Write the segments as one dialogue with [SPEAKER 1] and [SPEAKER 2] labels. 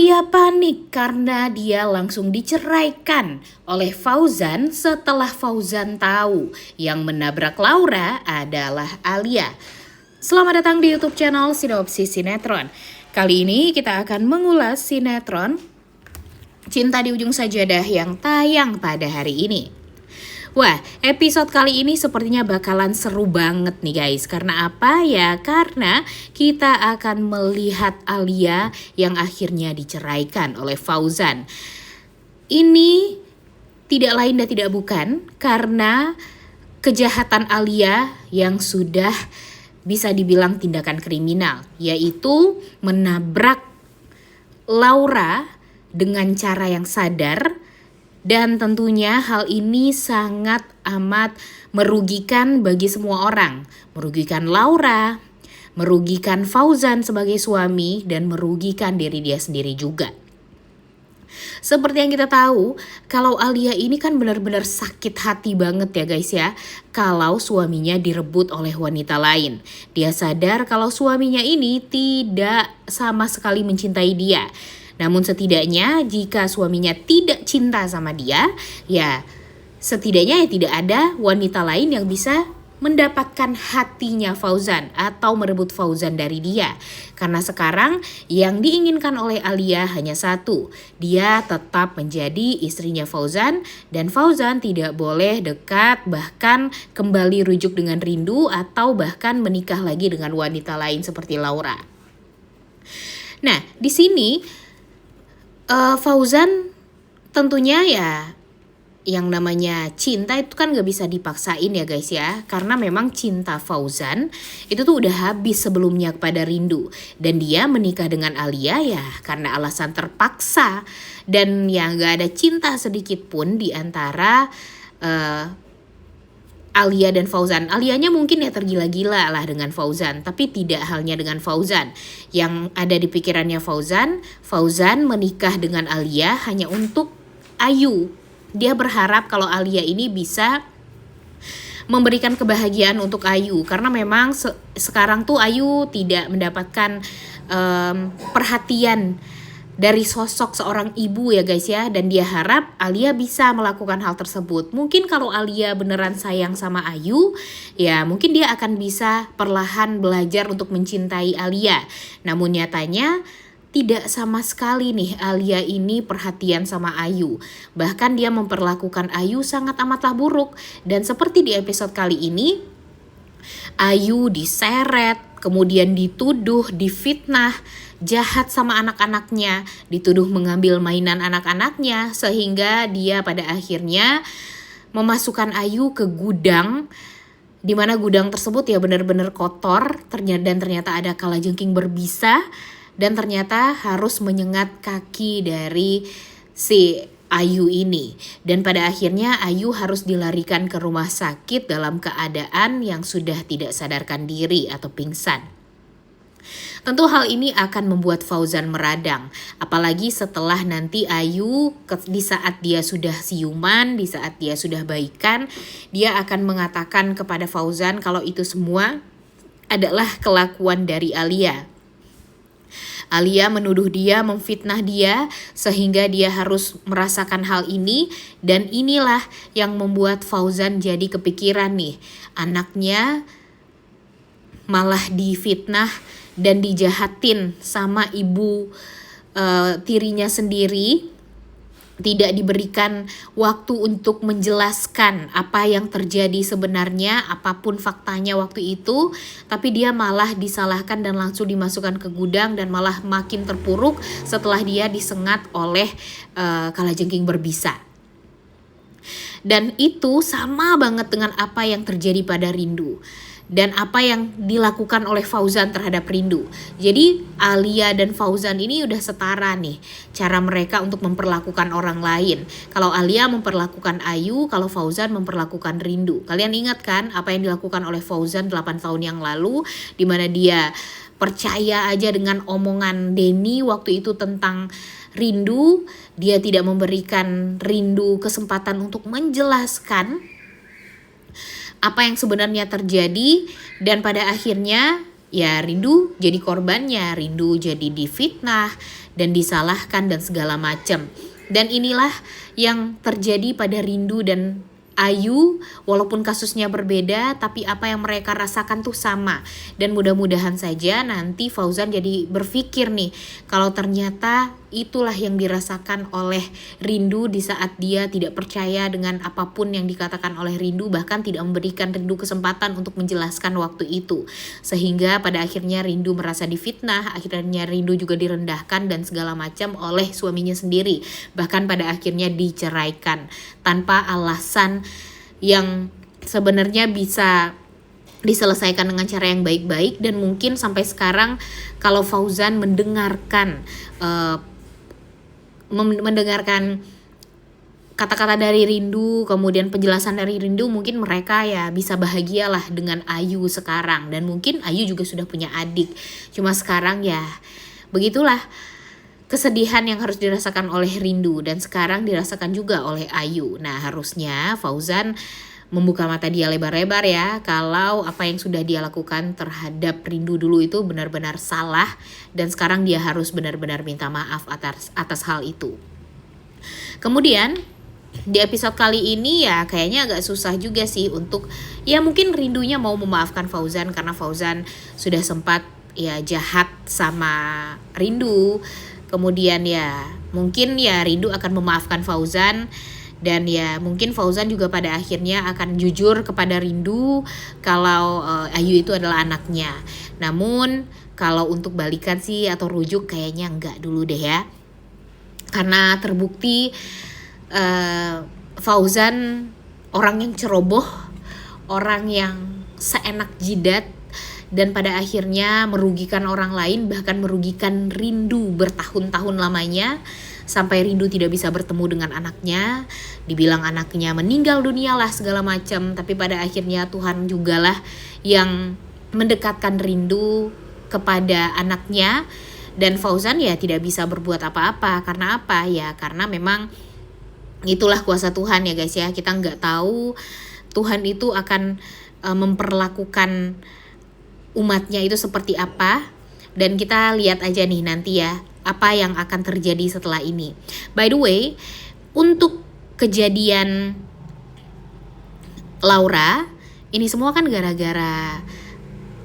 [SPEAKER 1] Alia panik karena dia langsung diceraikan oleh Fauzan setelah Fauzan tahu yang menabrak Laura adalah Alia. Selamat datang di YouTube channel Sinopsis Sinetron. Kali ini kita akan mengulas sinetron Cinta di Ujung Sajadah yang tayang pada hari ini. Wah, episode kali ini sepertinya bakalan seru banget nih guys. Karena apa ya? Karena kita akan melihat Alia yang akhirnya diceraikan oleh Fauzan. Ini tidak lain dan tidak bukan karena kejahatan Alia yang sudah bisa dibilang tindakan kriminal, yaitu menabrak Laura dengan cara yang sadar. Dan tentunya hal ini sangat amat merugikan bagi semua orang. Merugikan Laura, merugikan Fauzan sebagai suami, dan merugikan diri dia sendiri juga. Seperti yang kita tahu, kalau Alia ini kan benar-benar sakit hati banget ya guys ya. Kalau suaminya direbut oleh wanita lain. Dia sadar kalau suaminya ini tidak sama sekali mencintai dia. Namun setidaknya jika suaminya tidak cinta sama dia, ya setidaknya ya tidak ada wanita lain yang bisa mendapatkan hatinya Fauzan atau merebut Fauzan dari dia. Karena sekarang yang diinginkan oleh Alia hanya satu, dia tetap menjadi istrinya Fauzan dan Fauzan tidak boleh dekat, bahkan kembali rujuk dengan rindu atau bahkan menikah lagi dengan wanita lain seperti Laura. Nah, di sini Fauzan tentunya ya yang namanya cinta itu kan gak bisa dipaksain ya guys ya. Karena memang cinta Fauzan itu tuh udah habis sebelumnya kepada rindu. Dan dia menikah dengan Alia ya karena alasan terpaksa. Dan ya gak ada cinta sedikit pun di antara Alia dan Fauzan. Alianya mungkin ya tergila-gila lah dengan Fauzan, tapi tidak halnya dengan Fauzan. Yang ada di pikirannya Fauzan menikah dengan Alia hanya untuk Ayu. Dia berharap kalau Alia ini bisa memberikan kebahagiaan untuk Ayu. Karena memang sekarang tuh Ayu tidak mendapatkan perhatian dari sosok seorang ibu ya guys ya. Dan dia harap Alia bisa melakukan hal tersebut. Mungkin kalau Alia beneran sayang sama Ayu, ya mungkin dia akan bisa perlahan belajar untuk mencintai Alia. Namun nyatanya tidak sama sekali nih Alia ini perhatian sama Ayu. Bahkan dia memperlakukan Ayu sangat amatlah buruk. Dan seperti di episode kali ini, Ayu diseret, kemudian dituduh, difitnah, jahat sama anak-anaknya, dituduh mengambil mainan anak-anaknya, sehingga dia pada akhirnya memasukkan Ayu ke gudang, di mana gudang tersebut ya benar-benar kotor, dan ternyata ada kalajengking berbisa, dan ternyata harus menyengat kaki dari si Ayu ini. Dan pada akhirnya Ayu harus dilarikan ke rumah sakit dalam keadaan yang sudah tidak sadarkan diri atau pingsan. Tentu hal ini akan membuat Fauzan meradang. Apalagi setelah nanti Ayu di saat dia sudah siuman, di saat dia sudah baikan, dia akan mengatakan kepada Fauzan kalau itu semua adalah kelakuan dari Alia. Alia menuduh dia, memfitnah dia, sehingga dia harus merasakan hal ini. Dan inilah yang membuat Fauzan jadi kepikiran nih, anaknya malah difitnah dan dijahatin sama ibu tirinya sendiri. Tidak diberikan waktu untuk menjelaskan apa yang terjadi sebenarnya, apapun faktanya waktu itu. Tapi dia malah disalahkan dan langsung dimasukkan ke gudang dan malah makin terpuruk setelah dia disengat oleh kalajengking berbisa. Dan itu sama banget dengan apa yang terjadi pada Rindu. Dan apa yang dilakukan oleh Fauzan terhadap Rindu. Jadi Alia dan Fauzan ini udah setara nih cara mereka untuk memperlakukan orang lain. Kalau Alia memperlakukan Ayu, kalau Fauzan memperlakukan Rindu. Kalian ingat kan apa yang dilakukan oleh Fauzan 8 tahun yang lalu, di mana dia percaya aja dengan omongan Denny waktu itu tentang Rindu. Dia tidak memberikan Rindu kesempatan untuk menjelaskan apa yang sebenarnya terjadi, dan pada akhirnya ya Rindu jadi korbannya, Rindu jadi difitnah dan disalahkan dan segala macam. Dan inilah yang terjadi pada Rindu dan Ayu, walaupun kasusnya berbeda, tapi apa yang mereka rasakan tuh sama. Dan mudah-mudahan saja nanti Fauzan jadi berpikir nih, kalau ternyata itulah yang dirasakan oleh Rindu di saat dia tidak percaya dengan apapun yang dikatakan oleh Rindu, bahkan tidak memberikan Rindu kesempatan untuk menjelaskan waktu itu. Sehingga pada akhirnya Rindu merasa difitnah, akhirnya Rindu juga direndahkan dan segala macam oleh suaminya sendiri. Bahkan pada akhirnya diceraikan tanpa alasan yang sebenarnya bisa diselesaikan dengan cara yang baik-baik. Dan mungkin sampai sekarang kalau Fauzan mendengarkan kata-kata dari Rindu, kemudian penjelasan dari Rindu, mungkin mereka ya bisa bahagialah dengan Ayu sekarang. Dan mungkin Ayu juga sudah punya adik, cuma sekarang ya begitulah kesedihan yang harus dirasakan oleh Rindu dan sekarang dirasakan juga oleh Ayu. Nah, harusnya Fauzan membuka mata dia lebar-lebar ya, kalau apa yang sudah dia lakukan terhadap Rindu dulu itu benar-benar salah, dan sekarang dia harus benar-benar minta maaf atas hal itu. Kemudian di episode kali ini ya kayaknya agak susah juga sih untuk, ya mungkin Rindunya mau memaafkan Fauzan karena Fauzan sudah sempat ya jahat sama Rindu. Kemudian ya mungkin ya Rindu akan memaafkan Fauzan, dan ya mungkin Fauzan juga pada akhirnya akan jujur kepada Rindu kalau Ayu itu adalah anaknya. Namun kalau untuk balikan sih atau rujuk kayaknya enggak dulu deh ya, karena terbukti Fauzan orang yang ceroboh, orang yang seenak jidat, dan pada akhirnya merugikan orang lain, bahkan merugikan Rindu bertahun-tahun lamanya, sampai Rindu tidak bisa bertemu dengan anaknya, dibilang anaknya meninggal dunia lah segala macam. Tapi pada akhirnya Tuhan jugalah yang mendekatkan Rindu kepada anaknya, dan Fauzan ya tidak bisa berbuat apa-apa. Karena apa? Ya karena memang itulah kuasa Tuhan ya guys ya. Kita nggak tahu Tuhan itu akan memperlakukan umatnya itu seperti apa, dan kita lihat aja nih nanti ya apa yang akan terjadi setelah ini. By the way, untuk kejadian Laura ini semua kan gara-gara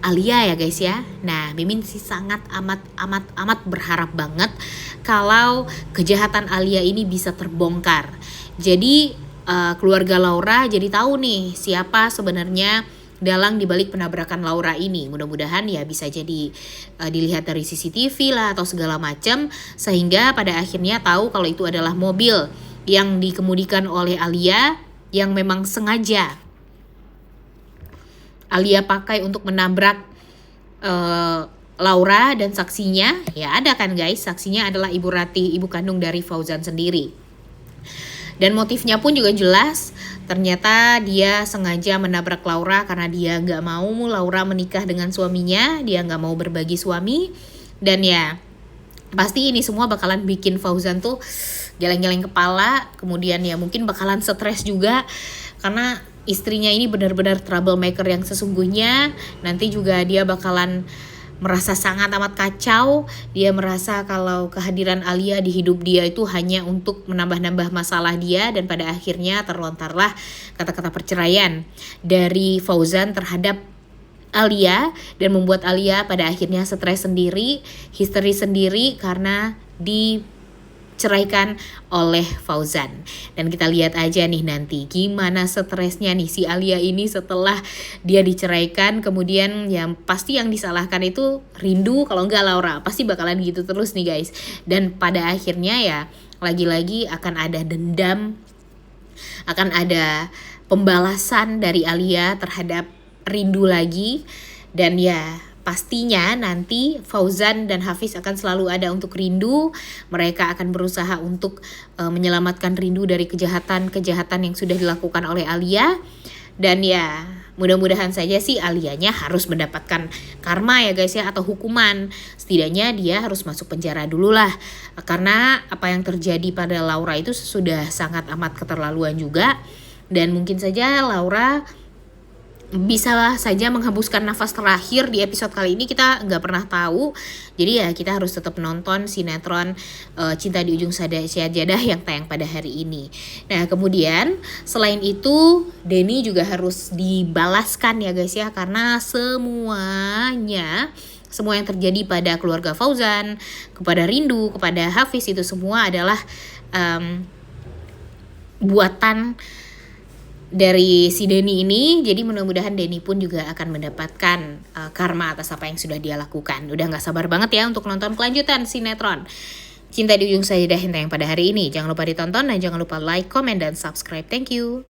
[SPEAKER 1] Alia ya guys ya. Nah, Mimin sih sangat amat berharap banget kalau kejahatan Alia ini bisa terbongkar. Jadi keluarga Laura jadi tahu nih siapa sebenarnya dalang dibalik penabrakan Laura ini. Mudah-mudahan ya bisa jadi dilihat dari CCTV lah atau segala macam, sehingga pada akhirnya tahu kalau itu adalah mobil yang dikemudikan oleh Alia yang memang sengaja Alia pakai untuk menabrak Laura. Dan saksinya ya ada kan guys, saksinya adalah Ibu Ratih, ibu kandung dari Fauzan sendiri. Dan motifnya pun juga jelas, ternyata dia sengaja menabrak Laura karena dia gak mau Laura menikah dengan suaminya, dia gak mau berbagi suami. Dan ya pasti ini semua bakalan bikin Fauzan tuh geleng-geleng kepala, kemudian ya mungkin bakalan stres juga karena istrinya ini benar-benar troublemaker yang sesungguhnya. Nanti juga dia bakalan merasa sangat amat kacau. Dia merasa kalau kehadiran Alia di hidup dia itu hanya untuk menambah-nambah masalah dia, dan pada akhirnya terlontarlah kata-kata perceraian dari Fauzan terhadap Alia, dan membuat Alia pada akhirnya stres sendiri, histeri sendiri karena diceraikan oleh Fauzan. Dan kita lihat aja nih nanti gimana stresnya nih si Alia ini setelah dia diceraikan. Kemudian yang pasti yang disalahkan itu Rindu, kalau enggak Laura. Pasti bakalan gitu terus nih guys. Dan pada akhirnya ya lagi-lagi akan ada dendam, akan ada pembalasan dari Alia terhadap Rindu lagi. Dan ya pastinya nanti Fauzan dan Hafiz akan selalu ada untuk Rindu. Mereka akan berusaha untuk menyelamatkan Rindu dari kejahatan-kejahatan yang sudah dilakukan oleh Alia. Dan ya mudah-mudahan saja sih Alianya harus mendapatkan karma ya guys ya, atau hukuman. Setidaknya dia harus masuk penjara dulu lah, karena apa yang terjadi pada Laura itu sudah sangat amat keterlaluan juga. Dan mungkin saja Laura bisa saja menghembuskan nafas terakhir di episode kali ini, kita nggak pernah tahu. Jadi ya kita harus tetap nonton sinetron Cinta di Ujung Sajadah yang tayang pada hari ini. Nah kemudian selain itu Denny juga harus dibalaskan ya guys ya, karena semua yang terjadi pada keluarga Fauzan, kepada Rindu, kepada Hafiz, itu semua adalah buatan dari si Denny ini. Jadi mudah-mudahan Denny pun juga akan mendapatkan karma atas apa yang sudah dia lakukan. Udah gak sabar banget ya untuk nonton kelanjutan sinetron Cinta di Ujung Sajadah yang pada hari ini. Jangan lupa ditonton dan jangan lupa like, comment, dan subscribe. Thank you.